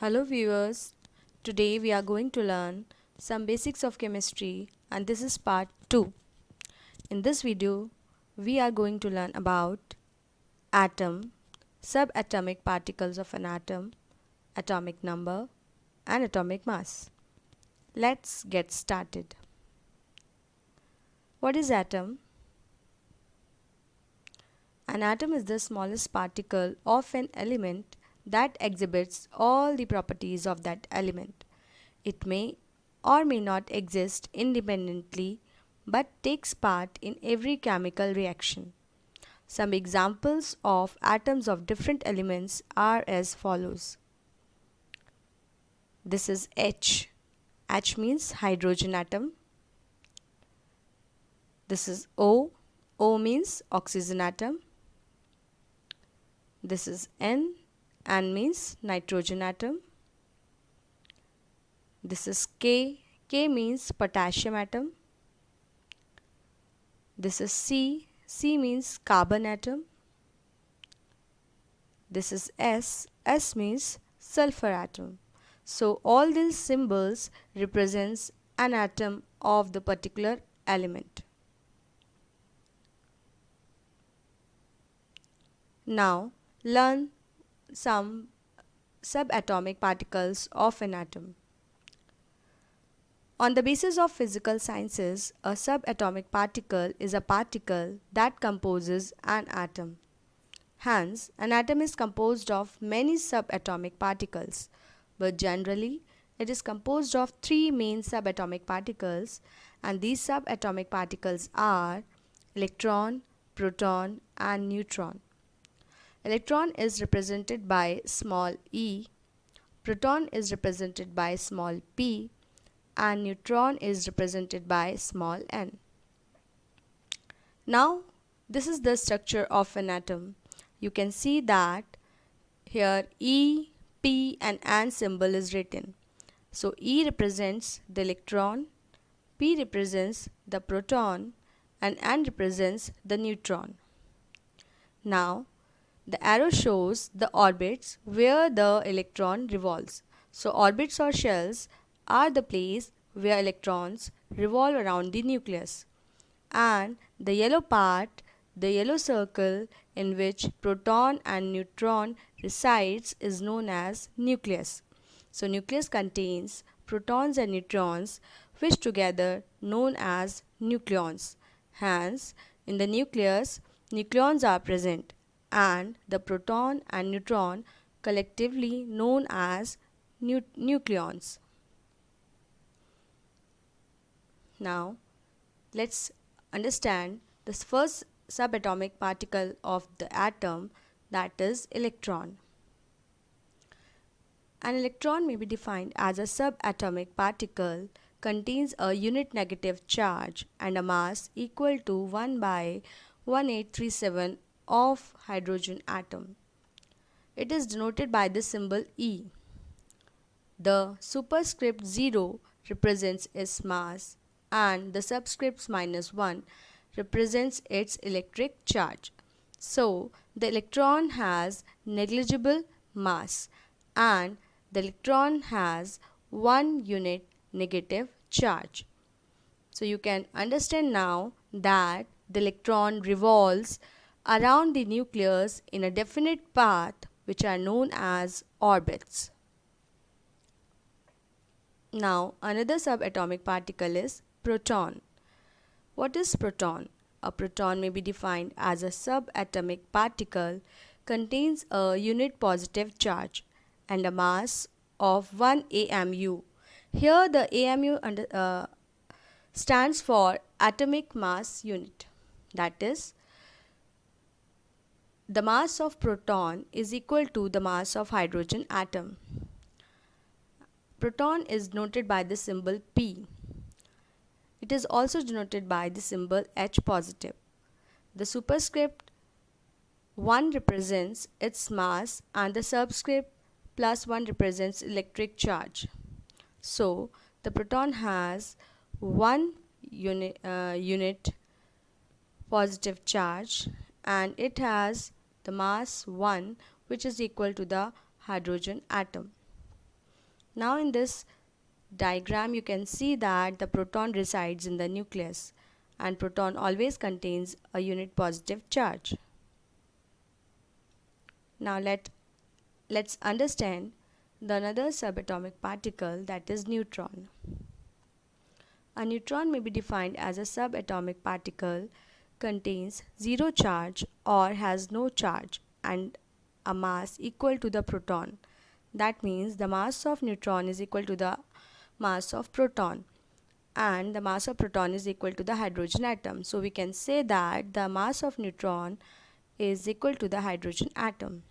Hello viewers, today we are going to learn some basics of chemistry and this is part 2. In this video, we are going to learn about atom, subatomic particles of an atom, atomic number and atomic mass. Let's get started. What is atom? An atom is the smallest particle of an element that exhibits all the properties of that element. It may or may not exist independently but takes part in every chemical reaction. Some examples of atoms of different elements are as follows. This is H. H means hydrogen atom. This is O. O means oxygen atom. This is N. N means nitrogen atom. This is K. K means potassium atom. This is C. C means carbon atom. This is S. S means sulfur atom. So all these symbols represents an atom of the particular element. Now learn some subatomic particles of an atom. On the basis of physical sciences, a subatomic particle is a particle that composes an atom. Hence, an atom is composed of many subatomic particles, but generally it is composed of three main subatomic particles, and these subatomic particles are electron, proton and neutron. Electron is represented by small e, proton is represented by small p, and neutron is represented by small n. Now, this is the structure of an atom. You can see that here E, P and N symbol is written. So, E represents the electron, P represents the proton and N represents the neutron. Now, the arrow shows the orbits where the electron revolves. So orbits or shells are the place where electrons revolve around the nucleus. And the yellow part, the yellow circle in which proton and neutron resides is known as nucleus. So nucleus contains protons and neutrons which together known as nucleons. Hence, in the nucleus, nucleons are present and the proton and neutron collectively known as nucleons. Now, let's understand the first subatomic particle of the atom, that is electron. An electron may be defined as a subatomic particle contains a unit negative charge and a mass equal to 1 by 1837 of hydrogen atom. It is denoted by the symbol E. The superscript 0 represents its mass and the subscript -1 represents its electric charge. So, the electron has negligible mass and the electron has 1 unit negative charge. So, you can understand now that the electron revolves around the nucleus in a definite path which are known as orbits. Now another subatomic particle is proton. What is proton? A proton may be defined as a subatomic particle contains a unit positive charge and a mass of 1 AMU. Here the AMU stands for atomic mass unit. That is, the mass of proton is equal to the mass of hydrogen atom. Proton is denoted by the symbol P. It is also denoted by the symbol H positive. The superscript 1 represents its mass and the subscript +1 represents electric charge. So, the proton has 1 unit positive charge and it has the mass 1 which is equal to the hydrogen atom. Now in this diagram you can see that the proton resides in the nucleus, and proton always contains a unit positive charge. Now let's understand the another subatomic particle, that is neutron. A neutron may be defined as a subatomic particle contains zero charge or has no charge and a mass equal to the proton. That means the mass of neutron is equal to the mass of proton, and the mass of proton is equal to the hydrogen atom. So we can say that the mass of neutron is equal to the hydrogen atom.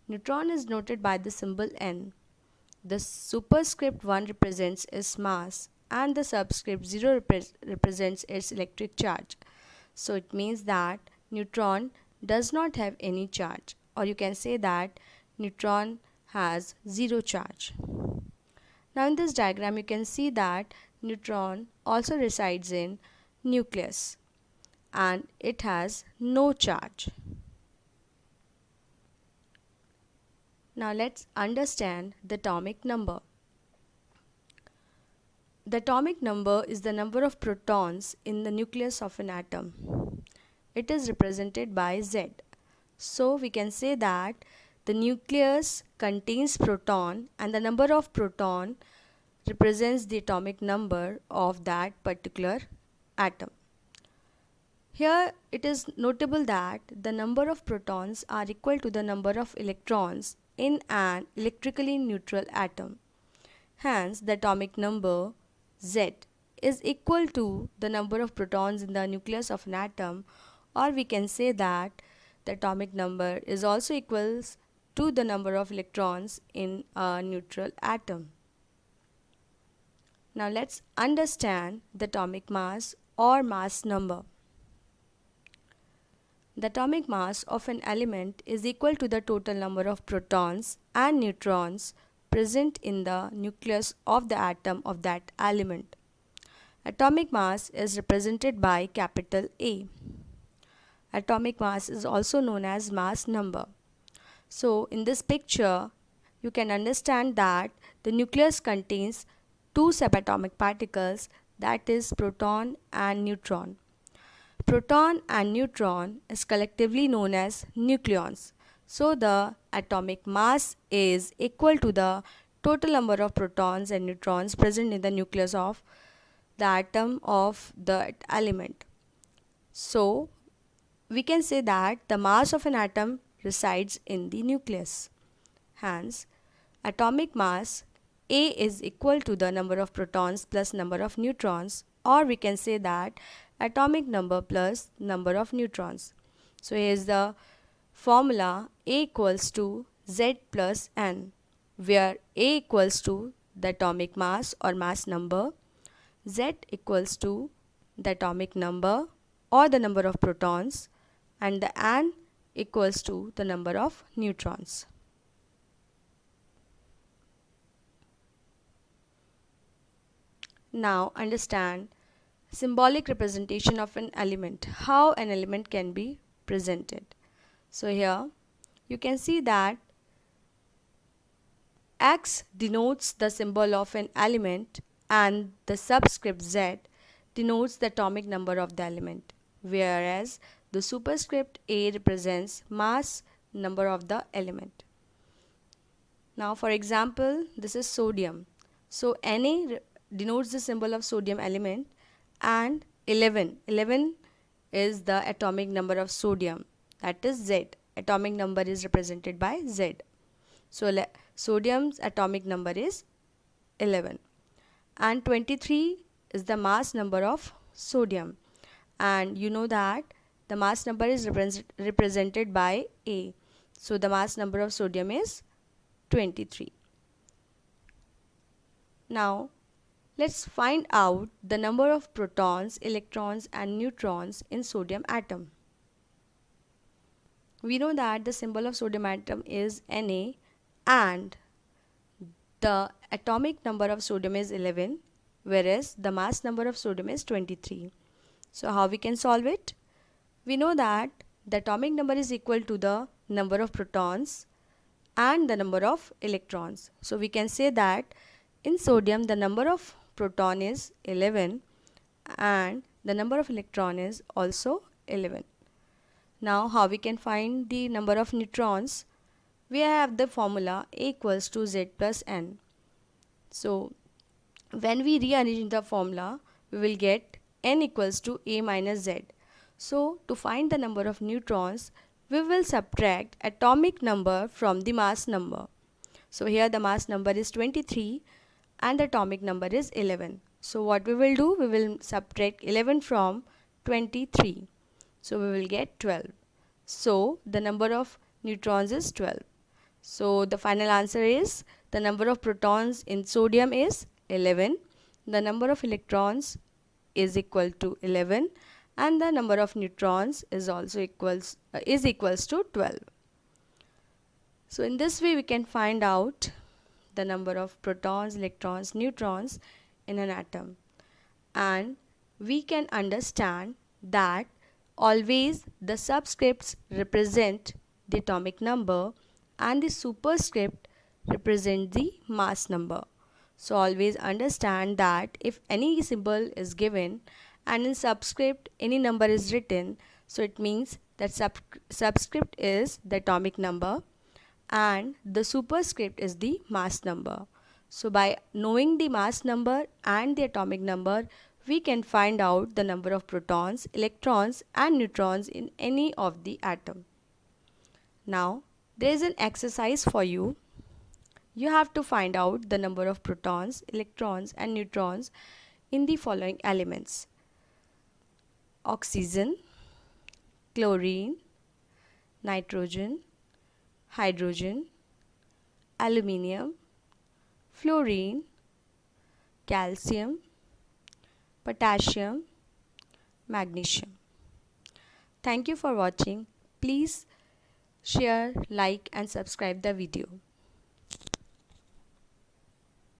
Neutron is noted by the symbol N. The superscript 1 represents its mass and the subscript 0 represents its electric charge. So it means that neutron does not have any charge, or you can say that neutron has zero charge. Now in this diagram you can see that neutron also resides in nucleus and it has no charge. Now let's understand the atomic number. The atomic number is the number of protons in the nucleus of an atom. It is represented by Z. So we can say that the nucleus contains proton and the number of proton represents the atomic number of that particular atom. Here it is notable that the number of protons are equal to the number of electrons in an electrically neutral atom. Hence, the atomic number Z is equal to the number of protons in the nucleus of an atom, or we can say that the atomic number is also equals to the number of electrons in a neutral atom. Now let's understand the atomic mass or mass number. The atomic mass of an element is equal to the total number of protons and neutrons present in the nucleus of the atom of that element. Atomic mass is represented by capital A. Atomic mass is also known as mass number. So in this picture, you can understand that the nucleus contains two subatomic particles, that is proton and neutron. Proton and neutron is collectively known as nucleons. So the atomic mass is equal to the total number of protons and neutrons present in the nucleus of the atom of the element. So we can say that the mass of an atom resides in the nucleus. Hence, atomic mass A is equal to the number of protons plus number of neutrons, or we can say that atomic number plus number of neutrons. So here is the formula: A equals to Z plus N, where A equals to the atomic mass or mass number, Z equals to the atomic number or the number of protons, and the N equals to the number of neutrons. Now understand symbolic representation of an element, how an element can be presented. So here you can see that X denotes the symbol of an element and the subscript Z denotes the atomic number of the element, whereas the superscript A represents mass number of the element. Now for example, this is sodium. So Na denotes the symbol of sodium element, and 11 is the atomic number of sodium, that is Z. Atomic number is represented by Z. So sodium's atomic number is 11, and 23 is the mass number of sodium, and you know that the mass number is represented by A. So the mass number of sodium is 23. Now let's find out the number of protons, electrons and neutrons in sodium atom. We know that the symbol of sodium atom is Na and the atomic number of sodium is 11, whereas the mass number of sodium is 23. So how we can solve it? We know that the atomic number is equal to the number of protons and the number of electrons. So we can say that in sodium the number of proton is 11 and the number of electron is also 11. Now how we can find the number of neutrons? We have the formula A equals to Z plus N. So when we rearrange the formula, we will get N equals to A minus Z. So to find the number of neutrons, we will subtract atomic number from the mass number. So here the mass number is 23 and the atomic number is 11. So what we will do, we will subtract 11 from 23. So we will get 12. So the number of neutrons is 12. So the final answer is the number of protons in sodium is 11. The number of electrons is equal to 11 and the number of neutrons is also equals to 12. So in this way we can find out the number of protons, electrons, neutrons in an atom, and we can understand that always the subscripts represent the atomic number and the superscript represent the mass number. So always understand that if any symbol is given and in subscript any number is written, so it means that subscript is the atomic number and the superscript is the mass number. So by knowing the mass number and the atomic number, we can find out the number of protons, electrons and neutrons in any of the atom. Now there is an exercise for you. You have to find out the number of protons, electrons and neutrons in the following elements: oxygen, chlorine, nitrogen, hydrogen, aluminium, fluorine, calcium, potassium, magnesium. Thank you for watching. Please share, like and subscribe the video.